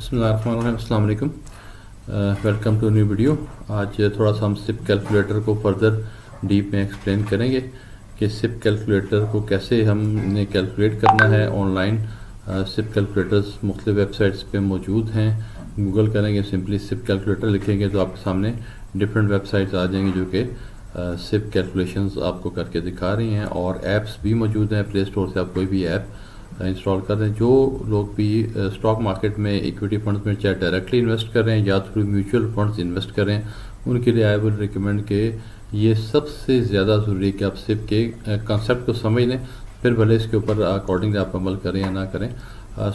अस्सलाम वालेकुम। Welcome to new video. आज थोड़ा सा हम सिप कैलकुलेटर को फर्दर डीप में एक्सप्लेन करेंगे कि सिप कैलकुलेटर को कैसे हमने कैलकुलेट करना है। ऑनलाइन सिप कैलकुलेटर्स मुख्तलिफ वेबसाइट्स पे मौजूद हैं। गूगल करेंगे, सिंपली सिप कैलकुलेटर लिखेंगे तो आपके सामने डिफरेंट वेबसाइट्स आ जाएंगी जो कि सिप कैलकुलेशंस आपको करके दिखा रही हैं। और ऐप्स भी मौजूद हैं, प्ले स्टोर से आप कोई भी ऐप इंस्टॉल कर दें। जो लोग भी स्टॉक मार्केट में इक्विटी फंड्स में चाहे डायरेक्टली इन्वेस्ट कर रहे हैं या थ्रू म्यूचुअल फंड्स इन्वेस्ट कर रहे हैं, उनके लिए आई विल रिकमेंड कि ये सबसे ज़्यादा ज़रूरी है कि आप सिप के कंसेप्ट को समझ लें, फिर भले इसके ऊपर अकॉर्डिंगली आप अमल करें या ना करें।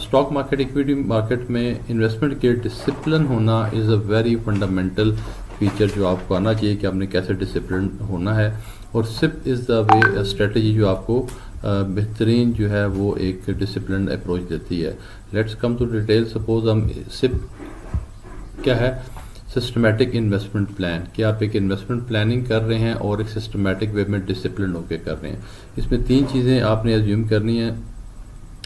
स्टॉक मार्केट, इक्विटी मार्केट में इन्वेस्टमेंट के डिसिप्लिन होना is a very fundamental feature जो आपको आना चाहिए कि आपने कैसे डिसिप्लिन होना है। और SIP is the way strategy जो आपको बेहतरीन जो है वो एक डिसिप्लिन अप्रोच देती है। Let's come to detail. Suppose हम सिप क्या है, सिस्टमेटिक इन्वेस्टमेंट प्लान, कि आप एक इन्वेस्टमेंट प्लानिंग कर रहे हैं और एक सिस्टमेटिक वे में डिसिप्लिन होकर कर रहे हैं। इसमें तीन चीज़ें आपने एज्यूम करनी है।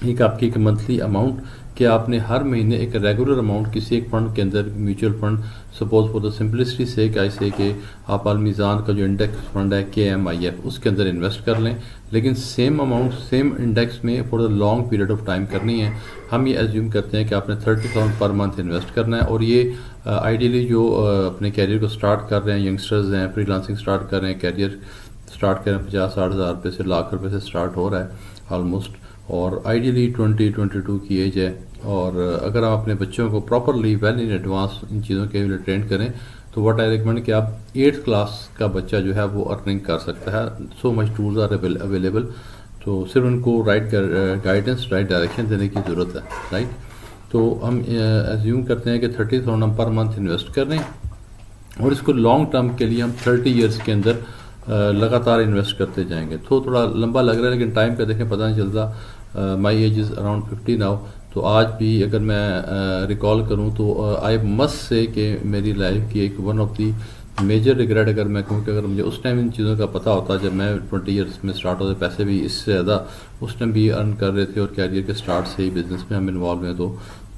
एक आपकी एक मंथली अमाउंट, कि आपने हर महीने एक रेगुलर अमाउंट किसी एक फंड के अंदर, mutual fund, suppose for the simplicity से कैसे कि आप अलमीज़ान का जो इंडेक्स फंड है KMIF, उसके अंदर इन्वेस्ट कर लें, लेकिन सेम अमाउंट सेम इंडेक्स में for the long period of time करनी है। हम ये एज्यूम करते हैं कि आपने 30,000 पर मंथ इन्वेस्ट करना है। और ये आइडियली जो अपने कैरियर को स्टार्ट कर रहे हैं, यंगस्टर्स हैं, फ्रीलांसिंग स्टार्ट कर रहे हैं, कैरियर स्टार्ट कर रहे हैं, 50-60 हज़ार रुपये से लाख रुपये से स्टार्ट हो रहा है ऑलमोस्ट। और आइडियली 20-22 की एज है। और अगर आप अपने बच्चों को properly well in advance in चीज़ों के लिए ट्रेन करें तो व्हाट आई रिकमेंड कि आप 8th क्लास का बच्चा जो है वो अर्निंग कर सकता है। So much tools are available. तो सिर्फ उनको राइट गाइडेंस, राइट डायरेक्शन देने की ज़रूरत है, राइट। तो हम एज्यूम करते हैं कि 30,000 हम पर मंथ इन्वेस्ट कर रहे हैं और इसको लॉन्ग टर्म के लिए हम 30 ईयर्स के अंदर लगातार इन्वेस्ट करते जाएंगे। तो थोड़ा लंबा लग रहा है लेकिन टाइम का देखें पता नहीं चलता। My age is around 50 now. तो आज भी अगर मैं रिकॉल करूं तो आई मस्ट से कि मेरी लाइफ की एक one of the major regret अगर मैं कहूँ कि अगर मुझे उस टाइम इन चीज़ों का पता होता, जब मैं 20 ईयर्स में स्टार्ट होते, पैसे भी इससे ज़्यादा उस टाइम भी अर्न कर रहे थे और कैरियर के स्टार्ट से ही बिज़नेस में हम इन्वॉल्व हैं, तो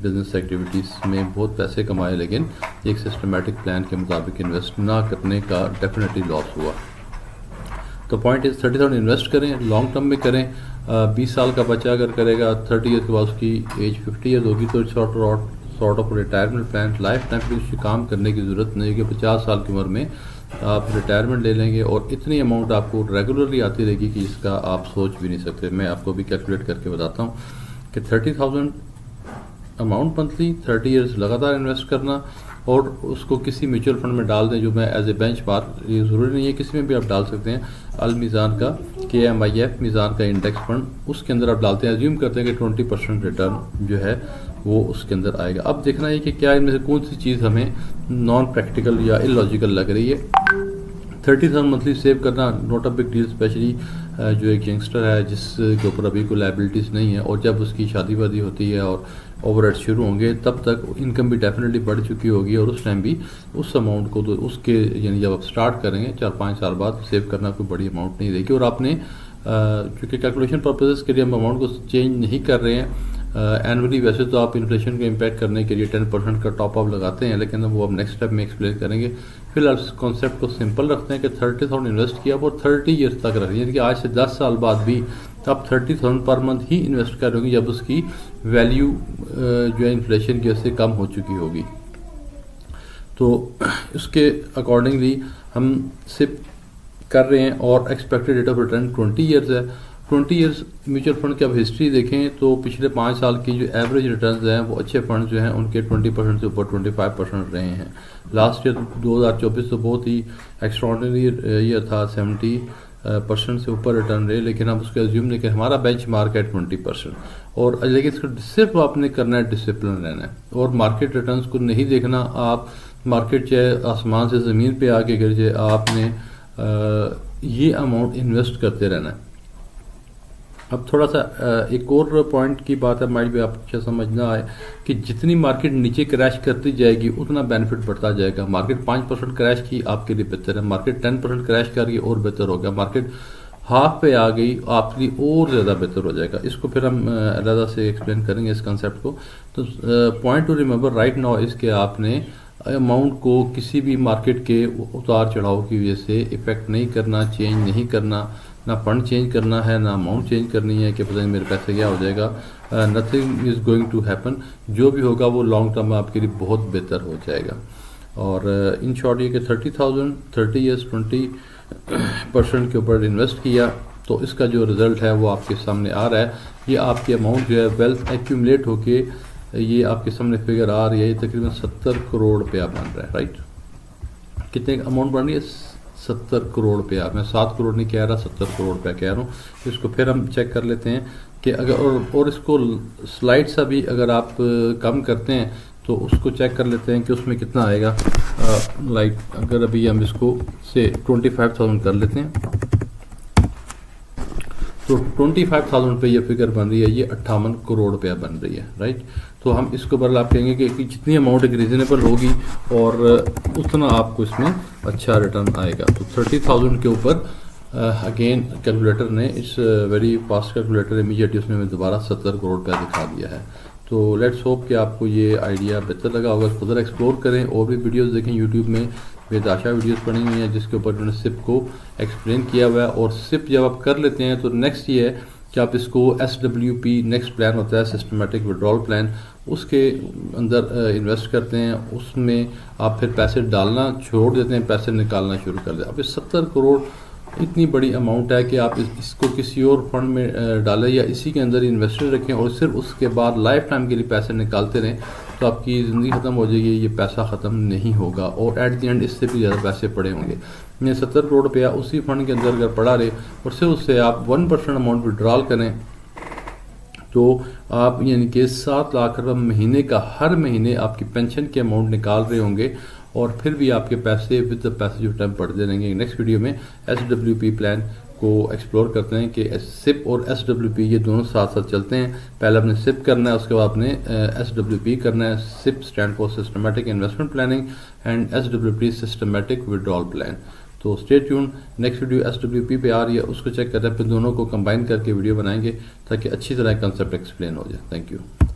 बिज़नेस एक्टिविटीज़ में बहुत पैसे कमाए, लेकिन एक सिस्टमेटिक प्लान के मुताबिक इन्वेस्ट ना करने का डेफिनेटली लॉस हुआ। तो पॉइंट इज़ 30,000 इन्वेस्ट करें, लॉन्ग टर्म में करें। 20 साल का बच्चा अगर करेगा, 30 ईयर के बाद उसकी एज 50 ईयर होगी, तो sort of retirement plan life time पर काम करने की ज़रूरत नहीं है कि 50 साल की उम्र में आप रिटायरमेंट ले लेंगे और इतनी अमाउंट आपको रेगुलरली आती रहेगी कि इसका आप सोच भी नहीं सकते। मैं आपको भी कैलकुलेट करके बताता हूँ कि 30,000 अमाउंट मंथली, 30 ईयर्स लगातार इन्वेस्ट करना और उसको किसी म्यूचुअल फंड में डाल दें जो मैं एज ए बेंच मार्क, ये ज़रूरी नहीं है किसी में भी आप डाल सकते हैं, अलमीज़ान का KMIF मीज़ान का इंडेक्स फंड, उसके अंदर आप डालते हैं। एज्यूम करते हैं कि 20% रिटर्न जो है वो उसके अंदर आएगा। अब देखना है कि क्या इनमें से कौन सी चीज़ हमें नॉन प्रैक्टिकल या इलॉजिकल लग रही है। 30,000 मंथली सेव करना not a big deal, specially जो एक यंगस्टर है जिसके ऊपर अभी कोई लाइबिलिटीज़ नहीं है, और जब उसकी शादी वादी होती है और ओवरहेड शुरू होंगे तब तक इनकम भी डेफिनेटली बढ़ चुकी होगी और उस टाइम भी उस अमाउंट को, तो उसके यानी जब आप स्टार्ट करेंगे 4-5 साल बाद, सेव करना कोई बड़ी अमाउंट नहीं रहेगी। और आपने क्योंकि कैलकुलेशन पर्पसेस के लिए हम अमाउंट को चेंज नहीं कर रहे हैं एनुअली, वैसे तो आप इन्फ्लेशन को इम्पैक्ट करने के लिए 10% का टॉप अप लगाते हैं, लेकिन वो अब नेक्स्ट स्टेप में एक्सप्लेन करेंगे। फिलहाल इस कॉन्सेप्ट को सिंपल रखते हैं कि 30,000 इन्वेस्ट किया और 30 ईयर्स तक रखें, यानी कि आज से 10 साल बाद भी आप 30,000 पर मंथ ही इन्वेस्ट करोगे जब उसकी वैल्यू जो है इन्फ्लेशन की वजह से कम हो चुकी होगी। तो उसके अकॉर्डिंगली हम सिप कर रहे हैं और expected rate of return 20 years है। 20 ईयर्स म्यूचुअल फंड की आप हिस्ट्री देखें तो पिछले 5 साल की जो एवरेज रिटर्न्स हैं वो अच्छे फंड जो हैं उनके 20% से ऊपर 25% रहे हैं। लास्ट ईयर 2024 तो बहुत ही एक्स्ट्रॉर्डिनरी ईयर था, 70% से ऊपर रिटर्न रहे, लेकिन हम उसके एज्यूम नहीं कि हमारा बेंच मार्क है 20%। और लेकिन इसको सिर्फ आपने करना है, डिसिप्लिन रहना है और मार्केट रिटर्न्स को नहीं देखना। आप मार्केट चाहे आसमान से ज़मीन पे आके गिर जाए, आपने ये अमाउंट इन्वेस्ट करते रहना है। अब थोड़ा सा एक और पॉइंट की बात है, माइंड में आपको समझना है कि जितनी मार्केट नीचे क्रैश करती जाएगी उतना बेनिफिट बढ़ता जाएगा। मार्केट 5% क्रैश की आपके लिए बेहतर है, मार्केट 10% क्रैश कर रही है और बेहतर हो गया, मार्केट हाफ पे आ गई आपके लिए और ज़्यादा बेहतर हो जाएगा। इसको फिर हम अलग से एक्सप्लेन करेंगे इस कंसेप्ट को। तो point two remember right now इसके आपने अमाउंट को किसी भी मार्केट के उतार चढ़ाव की वजह से इफ़ेक्ट नहीं करना, चेंज नहीं करना, ना फंड चेंज करना है, ना अमाउंट चेंज करनी है कि पता नहीं मेरे पैसे क्या हो जाएगा। Nothing is going to happen. जो भी होगा वो लॉन्ग टर्म में आपके लिए बहुत बेहतर हो जाएगा। और इन शॉर्ट ये कि 30,000 30 ईयर्स 20% के ऊपर इन्वेस्ट किया तो इसका जो रिज़ल्ट है वो आपके सामने आ रहा है। ये आपकी अमाउंट जो है वेल्थ एक्यूमुलेट होके ये आपके सामने फिगर आ रही है। ये तकरीबन 70 करोड़ रुपया बन रहा है, राइट। कितने अमाउंट बन रही है? 70 करोड़ रुपया। मैं 7 करोड़ नहीं कह रहा, 70 करोड़ रुपया कह रहा हूँ। इसको फिर हम चेक कर लेते हैं कि अगर और इसको स्लाइड सा भी अगर आप कम करते हैं तो उसको चेक कर लेते हैं कि उसमें कितना आएगा। लाइक अगर अभी हम इसको से 25,000 कर लेते हैं तो 25,000 रुपये ये फिगर बन रही है, ये 58 करोड़ रुपया बन रही है, राइट। तो हम इसको बदल आप कहेंगे कि जितनी अमाउंट एक रीजनेबल होगी और उतना आपको इसमें अच्छा रिटर्न आएगा। तो 30,000 के ऊपर अगेन कैलकुलेटर ने इस वेरी फास्ट कैलकुलेटर इमीडिएटली उसने दोबारा 70 करोड़ रुपया दिखा दिया है। तो लेट्स होप कि आपको ये आइडिया बेहतर लगा होगा। फर्दर एक्सप्लोर करें और भी वीडियोस देखें यूट्यूब में। वेदाशा वीडियोस बनी हुई हैं जिसके ऊपर उन्होंने सिप को एक्सप्लेन किया हुआ है। और सिप जब आप कर लेते हैं तो नेक्स्ट ये है कि आप इसको SWP नेक्स्ट प्लान होता है, सिस्टमेटिक विड्रॉल प्लान, उसके अंदर इन्वेस्ट करते हैं। उसमें आप फिर पैसे डालना छोड़ देते हैं, पैसे निकालना शुरू कर देते हैं। अब ये 70 करोड़ इतनी बड़ी अमाउंट है कि आप इसको किसी और फंड में डालें या इसी के अंदर इन्वेस्टेड रखें और सिर्फ उसके बाद लाइफ टाइम के लिए पैसे निकालते रहें तो आपकी ज़िंदगी ख़त्म हो जाएगी, ये पैसा ख़त्म नहीं होगा और एट द एंड इससे भी ज़्यादा पैसे पड़े होंगे। ये 70 करोड़ रुपया उसी फंड के अंदर अगर पड़ा रहे और सिर्फ उससे आप 1% अमाउंट विड्रॉल करें तो आप यानी कि 7 लाख रुपये महीने का हर महीने आपकी पेंशन के अमाउंट निकाल रहे होंगे और फिर भी आपके पैसे with the passage of time बढ़ते रहेंगे। नेक्स्ट वीडियो में SWP प्लान को एक्सप्लोर करते हैं कि सिप और SWP ये दोनों साथ साथ चलते हैं। पहले आपने सिप करना है, उसके बाद आपने SWP करना है। SIP stand for systematic investment planning and SWP systematic withdrawal plan. तो stay tune, next video SWP पे आ रही है, उसको चेक करते हैं, फिर दोनों को कंबाइन करके वीडियो बनाएंगे ताकि अच्छी तरह कंसेप्ट एक्सप्लेन हो जाए। Thank you.